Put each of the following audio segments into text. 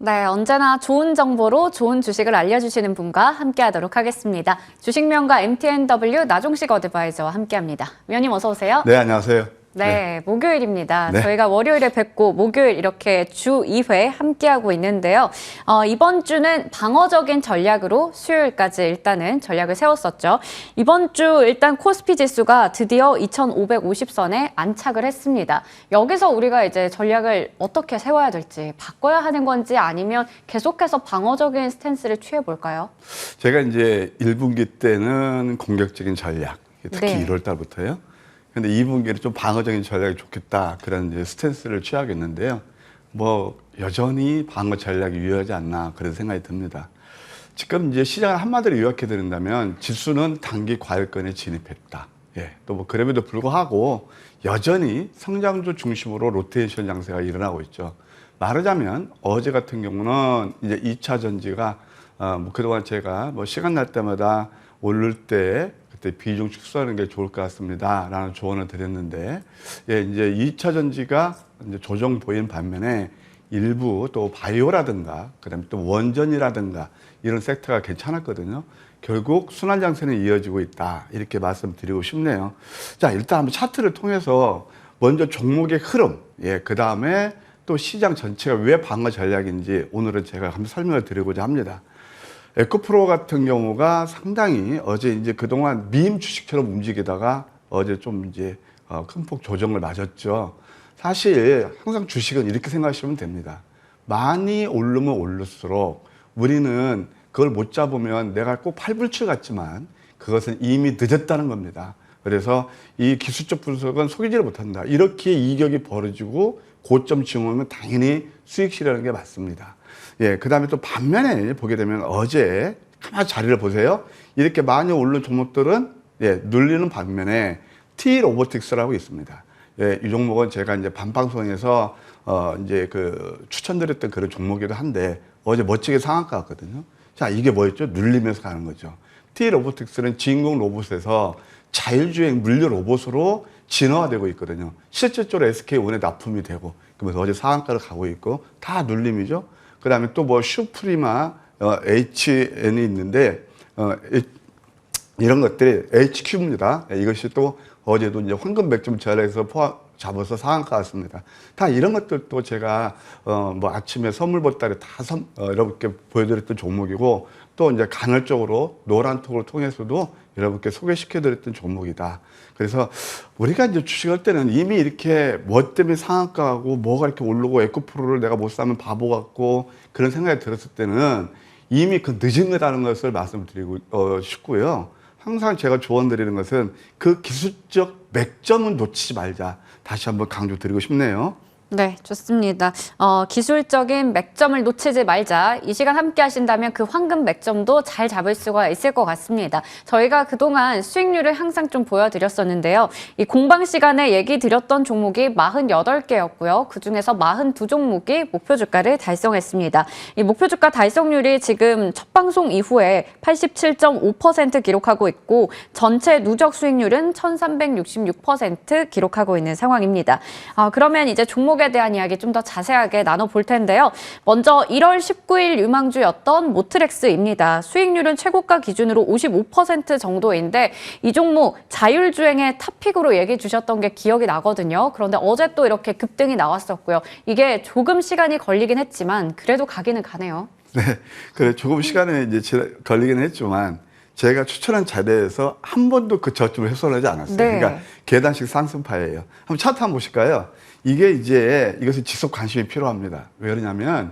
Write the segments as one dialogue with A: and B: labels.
A: 네, 언제나 좋은 정보로 좋은 주식을 알려주시는 분과 함께하도록 하겠습니다. 주식명가 MTNW 나종식 어드바이저와 함께합니다. 위원님 어서 오세요.
B: 네, 안녕하세요.
A: 네, 목요일입니다.
B: 네.
A: 저희가 월요일에 뵙고 목요일 이렇게 주 2회 함께하고 있는데요. 이번 주는 방어적인 전략으로 수요일까지 일단은 전략을 세웠었죠. 이번 주 일단 코스피 지수가 드디어 2,550선에 안착을 했습니다. 여기서 우리가 이제 전략을 어떻게 세워야 될지 바꿔야 하는 건지 아니면 계속해서 방어적인 스탠스를 취해볼까요?
B: 제가 이제 1분기 때는 공격적인 전략, 특히
A: 네.
B: 1월 달부터요. 근데 2분기는 좀 방어적인 전략이 좋겠다. 그런 이제 스탠스를 취하겠는데요. 뭐, 여전히 방어 전략이 유효하지 않나. 그런 생각이 듭니다. 지금 이제 시장을 한마디로 요약해 드린다면 지수는 단기 과열권에 진입했다. 예. 또 뭐, 그럼에도 불구하고 여전히 성장주 중심으로 로테이션 양세가 일어나고 있죠. 말하자면 어제 같은 경우는 이제 2차 전지가 뭐 그동안 제가 뭐 시간 날 때마다 오를 때 그때 비중 축소하는 게 좋을 것 같습니다. 라는 조언을 드렸는데, 예, 이제 2차 전지가 이제 조정 보인 반면에 일부 또 바이오라든가, 그 다음에 또 원전이라든가 이런 섹터가 괜찮았거든요. 결국 순환 장세는 이어지고 있다. 이렇게 말씀드리고 싶네요. 자, 일단 한번 차트를 통해서 먼저 종목의 흐름, 예, 그 다음에 또 시장 전체가 왜 방어 전략인지 오늘은 제가 한번 설명을 드리고자 합니다. 에코프로 같은 경우가 상당히 어제 이제 그동안 밈 주식처럼 움직이다가 어제 좀 이제 큰 폭 조정을 맞았죠. 사실 항상 주식은 이렇게 생각하시면 됩니다. 많이 오르면 오를수록 우리는 그걸 못 잡으면 내가 꼭 팔불출 같지만 그것은 이미 늦었다는 겁니다. 그래서 이 기술적 분석은 속이지를 못한다. 이렇게 이격이 벌어지고 고점 증오면 당연히 수익 실현하는 게 맞습니다. 예, 그 다음에 또 반면에 보게 되면 어제 가만히 자리를 보세요. 이렇게 많이 오른 종목들은 예, 눌리는 반면에 T-로보틱스라고 있습니다. 예, 이 종목은 제가 이제 반방송에서 이제 그 추천드렸던 그런 종목이기도 한데 어제 멋지게 상한가 갔거든요. 자, 이게 뭐였죠? 눌리면서 가는 거죠. T-로보틱스는 진공 로봇에서 자율주행 물류 로봇으로 진화되고 있거든요. 실질적으로 SK온에 납품이 되고, 그러면서 어제 상한가를 가고 있고, 다 눌림이죠. 그 다음에 또 뭐 슈프리마, HN이 있는데, 이런 것들이 HQ입니다. 이것이 또 어제도 이제 황금 100점 전략에서 잡아서 상한가 왔습니다. 다 이런 것들도 제가, 뭐 아침에 선물 보따리 다 여러분께 보여드렸던 종목이고, 또 이제 간헐적으로 노란톡을 통해서도 여러분께 소개시켜드렸던 종목이다. 그래서 우리가 이제 주식할 때는 이미 이렇게 뭐 때문에 상한가하고 뭐가 이렇게 오르고 에코프로를 내가 못 사면 바보 같고 그런 생각이 들었을 때는 이미 그 늦은 거라는 것을 말씀드리고 싶고요. 항상 제가 조언드리는 것은 그 기술적 맥점은 놓치지 말자. 다시 한번 강조드리고 싶네요.
A: 네, 좋습니다. 기술적인 맥점을 놓치지 말자. 이 시간 함께 하신다면 그 황금 맥점도 잘 잡을 수가 있을 것 같습니다. 저희가 그동안 수익률을 항상 좀 보여드렸었는데요. 이 공방 시간에 얘기 드렸던 종목이 48개였고요. 그중에서 42종목이 목표 주가를 달성했습니다. 이 목표 주가 달성률이 지금 첫 방송 이후에 87.5% 기록하고 있고 전체 누적 수익률은 1366% 기록하고 있는 상황입니다. 그러면 이제 종목에 대한 이야기 좀 더 자세하게 나눠볼 텐데요. 먼저 1월 19일 유망주였던 모트렉스입니다. 수익률은 최고가 기준으로 55% 정도인데 이 종목 자율주행의 탑픽으로 얘기해 주셨던 게 기억이 나거든요. 그런데 어제 또 이렇게 급등이 나왔었고요. 이게 조금 시간이 걸리긴 했지만 그래도 가기는 가네요.
B: 네, 그래 조금 시간이 이제 걸리긴 했지만 제가 추천한 자리에서 한 번도 그 저점을 훼손하지 않았어요.
A: 네.
B: 그러니까 계단식 상승파예요. 한번 차트 한번 보실까요? 이게 이제 이것은 지속 관심이 필요합니다. 왜 그러냐면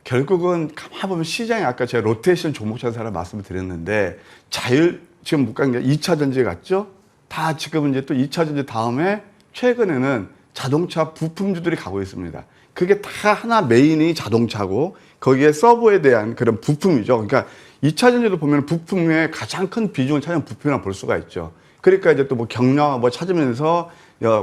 B: 결국은 가만 보면 시장이 아까 제가 로테이션 종목 차트를 말씀을 드렸는데 지금 못 간 게 2차 전지 같죠? 다 지금은 이제 또 2차 전지 다음에 최근에는 자동차 부품주들이 가고 있습니다. 그게 다 하나 메인이 자동차고 거기에 서버에 대한 그런 부품이죠. 그러니까 2차 전지도 보면 부품의 가장 큰 비중을 차지하는 부품이라 볼 수가 있죠. 그러니까 이제 또 뭐 경량 뭐 찾으면서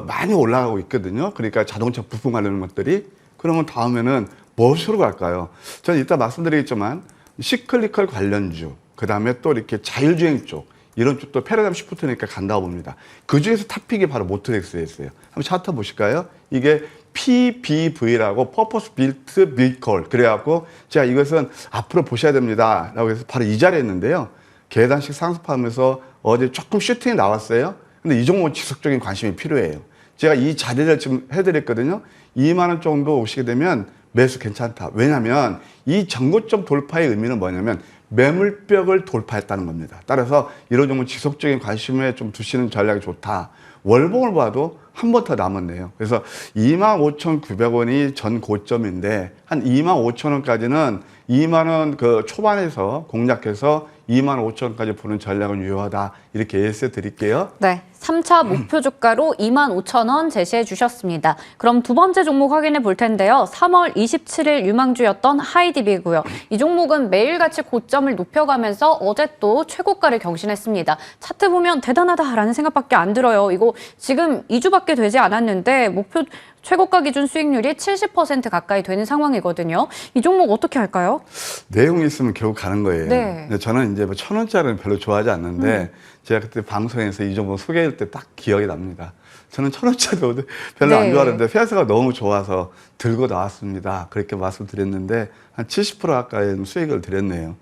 B: 많이 올라가고 있거든요. 그러니까 자동차 부품 관련 것들이. 그러면 다음에는 무엇으로 갈까요? 저는 이따 말씀드리겠지만 시클리컬 관련주, 그 다음에 또 이렇게 자율주행 쪽, 이런 쪽도 패러다임 시프트니까 간다고 봅니다. 그 중에서 탑픽이 바로 모트렉스였어요. 한번 차트 보실까요? 이게 PBV라고 Purpose Built Vehicle. 그래갖고 제가 이것은 앞으로 보셔야 됩니다. 라고 해서 바로 이 자리에 있는데요. 계단식 상습하면서 어제 조금 슈팅이 나왔어요. 근데 이 종목은 지속적인 관심이 필요해요. 제가 이 자리를 지금 해드렸거든요. 2만 원 정도 오시게 되면 매수 괜찮다. 왜냐하면 이 전고점 돌파의 의미는 뭐냐면 매물벽을 돌파했다는 겁니다. 따라서 이런 종목 지속적인 관심에 좀 두시는 전략이 좋다. 월봉을 봐도 한 번 더 남았네요. 그래서 25,900원이 전 고점인데 한 25,000원까지는 2만 원 그 초반에서 공략해서 25,000원까지 보는 전략은 유효하다. 이렇게 예시해 드릴게요.
A: 네, 3차 목표 주가로 25,000원 제시해 주셨습니다. 그럼 두 번째 종목 확인해 볼 텐데요. 3월 27일 유망주였던 하이디비고요. 이 종목은 매일같이 고점을 높여가면서 어제 또 최고가를 경신했습니다. 차트 보면 대단하다라는 생각밖에 안 들어요. 이거 지금 2주밖에 되지 않았는데 목표 최고가 기준 수익률이 70% 가까이 되는 상황이거든요. 이 종목 어떻게 할까요?
B: 내용이 있으면 결국 가는 거예요.
A: 네.
B: 근데 저는 이제 뭐 1,000원짜리는 별로 좋아하지 않는데 제가 그때 방송에서 이 종목 소개할 때 딱 기억이 납니다. 저는 1,000원짜리도 별로 안 좋아하는데 회사가 너무 좋아서 들고 나왔습니다. 그렇게 말씀드렸는데 한 70% 가까이 수익을 드렸네요.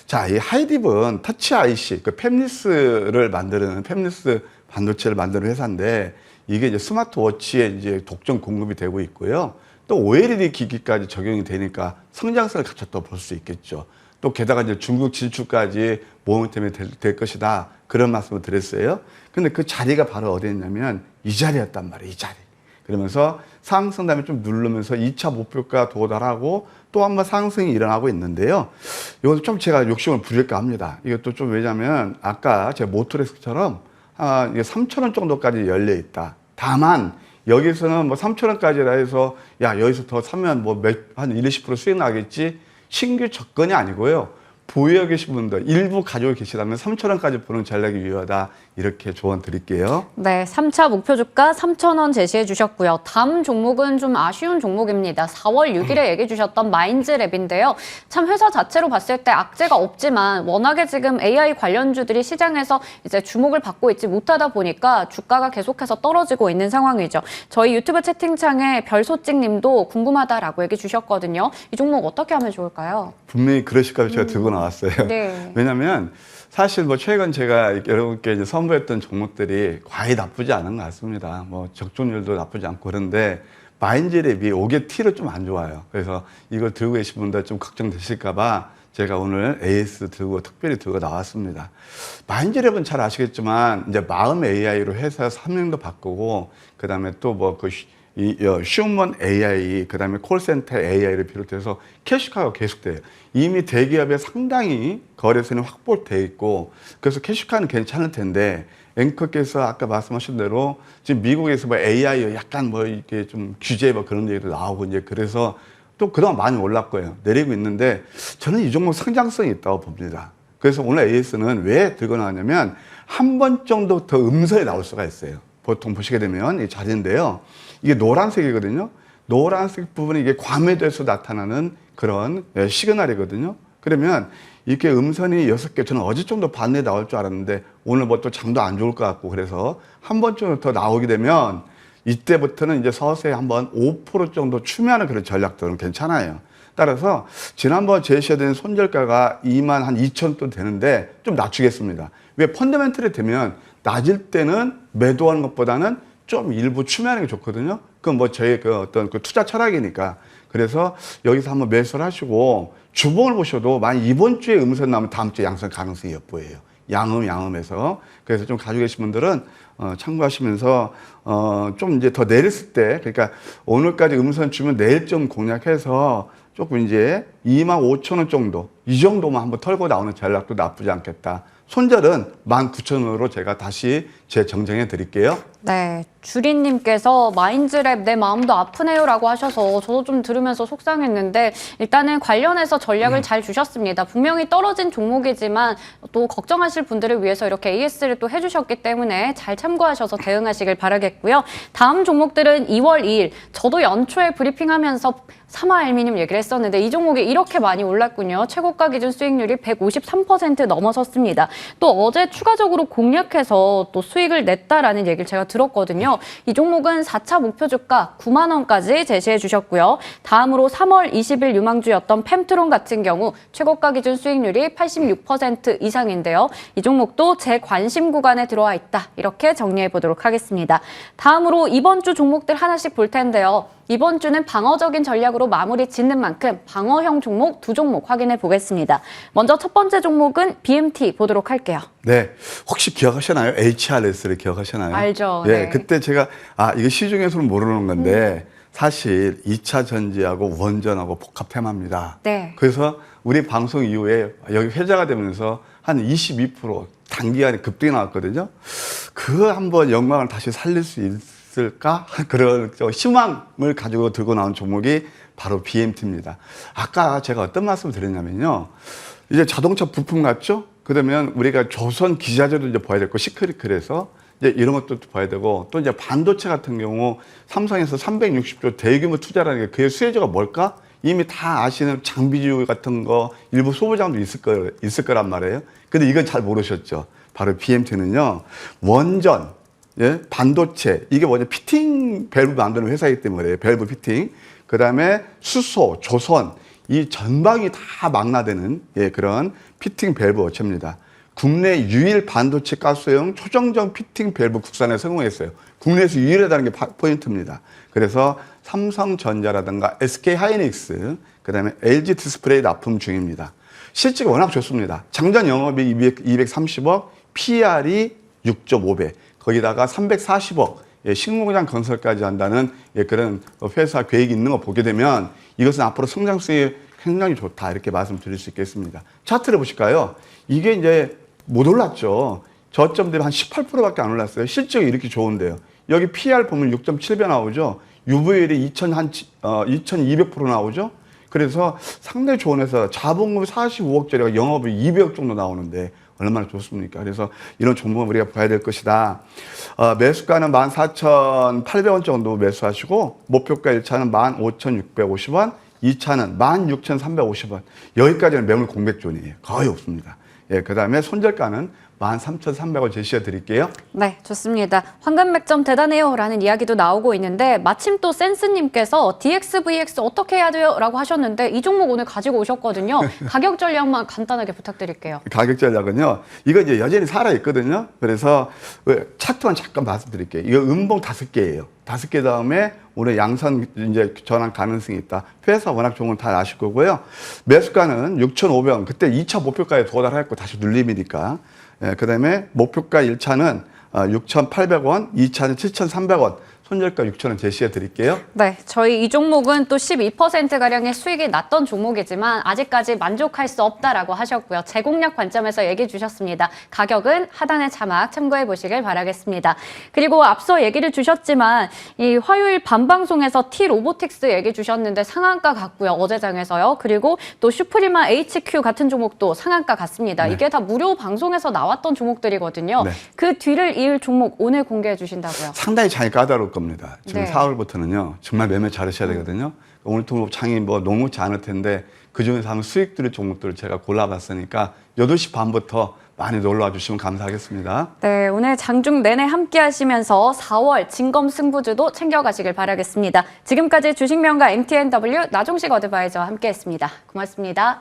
B: 자, 이 하이딥은 터치 IC, 그 팹리스를 만드는 팹리스 반도체를 만드는 회사인데 이게 이제 스마트워치에 이제 독점 공급이 되고 있고요. 또 OLED 기기까지 적용이 되니까 성장성을 갖췄다고 볼 수 있겠죠. 또 게다가 이제 중국 진출까지 모멘텀이 될 것이다. 그런 말씀을 드렸어요. 근데 그 자리가 바로 어디에 있냐면 이 자리였단 말이에요. 이 자리. 그러면서 상승 다음에 좀 누르면서 2차 목표가 도달하고 또 한 번 상승이 일어나고 있는데요. 이것도 좀 제가 욕심을 부릴까 합니다. 이것도 좀 왜냐면 아까 제가 모토렉스처럼 이게 3,000원 정도까지 열려 있다. 다만 여기서는 뭐 3,000원까지라 해서 야 여기서 더 사면 뭐 한 20% 수익 나겠지. 신규 접근이 아니고요. 보유하고 계신 분들 일부 가지고 계시다면 3,000원까지 보는 전략이 유효하다. 이렇게 조언 드릴게요.
A: 네, 3차 목표 주가 3,000원 제시해 주셨고요. 다음 종목은 좀 아쉬운 종목입니다. 4월 6일에 얘기해 주셨던 마인즈랩인데요. 참 회사 자체로 봤을 때 악재가 없지만 워낙에 지금 AI 관련주들이 시장에서 이제 주목을 받고 있지 못하다 보니까 주가가 계속해서 떨어지고 있는 상황이죠. 저희 유튜브 채팅창에 별소찍님도 궁금하다라고 얘기해 주셨거든요. 이 종목 어떻게 하면 좋을까요?
B: 분명히 그러실까 봐 제가 들고 나왔어요.
A: 네.
B: 왜냐하면 사실 뭐 최근 제가 여러분께 이제 선보였던 종목들이 과히 나쁘지 않은 것 같습니다. 뭐 적중률도 나쁘지 않고 그런데 마인즈랩이 5개 T로 좀 안 좋아요. 그래서 이걸 들고 계신 분들 좀 걱정되실까봐 제가 오늘 AS 특별히 들고 나왔습니다. 마인즈랩은 잘 아시겠지만 이제 마음 AI로 회사 사명도 바꾸고 그 다음에 또 뭐 그 휴먼 AI, 그 다음에 콜센터 AI를 비롯해서 캐시카가 계속돼요. 이미 대기업에 상당히 거래선이 확보되어 있고, 그래서 캐시카는 괜찮을 텐데, 앵커께서 아까 말씀하신 대로 지금 미국에서 뭐 AI 약간 뭐 이렇게 좀 규제 뭐 그런 얘기도 나오고 이제 그래서 또 그동안 많이 올랐고요. 내리고 있는데 저는 이 종목 성장성이 있다고 봅니다. 그래서 오늘 AS는 왜 들고 나왔냐면 한 번 정도 더 음선이 나올 수가 있어요. 보통 보시게 되면 이 자리인데요. 이게 노란색이거든요. 노란색 부분이 이게 과매도에서 나타나는 그런 시그널이거든요. 그러면 이렇게 음선이 6개, 저는 어제 정도 반대 나올 줄 알았는데 오늘 뭐 또 장도 안 좋을 것 같고 그래서 한 번 정도 더 나오게 되면 이때부터는 이제 서서히 한번 5% 정도 추매하는 그런 전략들은 괜찮아요. 따라서 지난번 제시해드린 손절가가 22,000돈 되는데 좀 낮추겠습니다. 왜 펀더멘털이 되면 낮을 때는 매도하는 것보다는 좀 일부 추매하는 게 좋거든요. 그건 뭐 저의 그 어떤 그 투자 철학이니까. 그래서 여기서 한번 매수를 하시고 주봉을 보셔도 만약 이번 주에 음선 나오면 다음 주에 양선 가능성이 엿보여요. 양음해서. 그래서 좀 가지고 계신 분들은 참고하시면서 좀 이제 더 내렸을 때, 그러니까 오늘까지 음선 주면 내일 좀 공략해서 조금 이제 25,000원 정도, 이 정도만 한번 털고 나오는 전략도 나쁘지 않겠다. 손절은 19,000원으로 제가 다시 재정정해 드릴게요.
A: 네, 주린님께서 마인즈랩 내 마음도 아프네요라고 하셔서 저도 좀 들으면서 속상했는데 일단은 관련해서 전략을 잘 주셨습니다. 분명히 떨어진 종목이지만 또 걱정하실 분들을 위해서 이렇게 AS를 또 해주셨기 때문에 잘 참고하셔서 대응하시길 바라겠고요. 다음 종목들은 2월 2일 저도 연초에 브리핑하면서 사마알미늄 얘기를 했었는데 이 종목이 이렇게 많이 올랐군요. 최고가 최고가 기준 수익률이 153% 넘어섰습니다. 또 어제 추가적으로 공략해서 또 수익을 냈다라는 얘기를 제가 들었거든요. 이 종목은 4차 목표 주가 9만 원까지 제시해 주셨고요. 다음으로 3월 20일 유망주였던 펨트론 같은 경우 최고가 기준 수익률이 86% 이상인데요. 이 종목도 제 관심 구간에 들어와 있다. 이렇게 정리해 보도록 하겠습니다. 다음으로 이번 주 종목들 하나씩 볼 텐데요. 이번 주는 방어적인 전략으로 마무리 짓는 만큼 방어형 종목 두 종목 확인해 보겠습니다. 먼저 첫 번째 종목은 BMT 보도록 할게요.
B: 네, 혹시 기억하시나요? HRS를 기억하시나요?
A: 알죠.
B: 네,
A: 네.
B: 그때 제가 이거 시중에서는 모르는 건데 사실 2차 전지하고 원전하고 복합 테마입니다.
A: 네.
B: 그래서 우리 방송 이후에 여기 회자가 되면서 한 22% 단기간에 급등이 나왔거든요. 그 한번 영광을 다시 살릴 수 있을까? 그런 희망을 가지고 들고 나온 종목이 바로 BMT입니다. 아까 제가 어떤 말씀을 드렸냐면요. 이제 자동차 부품 같죠? 그러면 우리가 조선 기자재도 이제 봐야 되고 시크릿에서 이제 이런 것도 봐야 되고 또 이제 반도체 같은 경우 삼성에서 360조 대규모 투자라는 게 그의 수혜주가 뭘까? 이미 다 아시는 장비주 같은 거 일부 소부장도 있을 거란 말이에요. 근데 이건 잘 모르셨죠. 바로 BMT는요. 원전, 예? 반도체, 이게 뭐냐, 피팅 밸브 만드는 회사이기 때문에 그래요. 밸브 피팅. 그 다음에 수소, 조선, 이 전방이 다 망라되는 그런 피팅 밸브 업체입니다. 국내 유일 반도체 가스용 초정정 피팅 밸브 국산에 성공했어요. 국내에서 유일하다는 게 포인트입니다. 그래서 삼성전자라든가 SK하이닉스, 그 다음에 LG 디스플레이 납품 중입니다. 실적이 워낙 좋습니다. 장전 영업이 230억, PR이 6.5배, 거기다가 340억, 식물공장 건설까지 한다는 그런 회사 계획이 있는 거 보게 되면 이것은 앞으로 성장성이 굉장히 좋다, 이렇게 말씀드릴 수 있겠습니다. 차트를 보실까요? 이게 이제 못 올랐죠. 저점 대비 한 18%밖에 안 올랐어요. 실적이 이렇게 좋은데요. 여기 PR 보면 6.7배 나오죠. UVL이 2200% 나오죠. 그래서 상당히 좋은 회사, 자본금이 45억짜리가 영업이 200억 정도 나오는데 얼마나 좋습니까? 그래서 이런 종목은 우리가 봐야 될 것이다. 매수가는 14,800원 정도 매수하시고 목표가 1차는 15,650원, 2차는 16,350원. 여기까지는 매물 공백존이에요. 거의 없습니다. 예, 그 다음에 손절가는 13,300원 제시해 드릴게요.
A: 네, 좋습니다. 황금 맥점 대단해요 라는 이야기도 나오고 있는데 마침 또 센스님께서 DXVX 어떻게 해야 돼요? 라고 하셨는데 이 종목 오늘 가지고 오셨거든요. 가격 전략만 간단하게 부탁드릴게요.
B: 가격 전략은요. 이거 이제 여전히 살아있거든요. 그래서 차트만 잠깐 말씀드릴게요. 이거 음봉 5개예요. 5개 다음에 오늘 양선 이제 전환 가능성이 있다. 회사 워낙 좋은 건 다 아실 거고요. 매수가는 6,500원. 그때 2차 목표가에 도달했고 다시 눌림이니까. 예, 그 다음에 목표가 1차는 6,800원, 2차는 7,300원, 손절가 6,000원 제시해 드릴게요.
A: 네, 저희 이 종목은 또 12%가량의 수익이 났던 종목이지만 아직까지 만족할 수 없다라고 하셨고요. 재공략 관점에서 얘기해 주셨습니다. 가격은 하단의 자막 참고해 보시길 바라겠습니다. 그리고 앞서 얘기를 주셨지만 이 화요일 밤방송에서 T-로보틱스 얘기 주셨는데 상한가 같고요. 어제장에서요. 그리고 또 슈프리마 HQ 같은 종목도 상한가 같습니다.
B: 네.
A: 이게 다 무료 방송에서 나왔던 종목들이거든요.
B: 네.
A: 그 뒤를 이을 종목 오늘 공개해 주신다고요.
B: 상당히 장이 까다로울 겁니다. 지금
A: 네.
B: 4월부터는요. 정말 매매 잘하셔야 되거든요. 오늘 또 장이 뭐 녹록지 않을 텐데 그중에서 한번 수익 들을 종목들을 제가 골라봤으니까 8시 반부터 많이 놀러와 주시면 감사하겠습니다.
A: 네, 오늘 장중 내내 함께 하시면서 4월 진검 승부주도 챙겨가시길 바라겠습니다. 지금까지 주식명가 MTNW 나종식 어드바이저와 함께했습니다. 고맙습니다.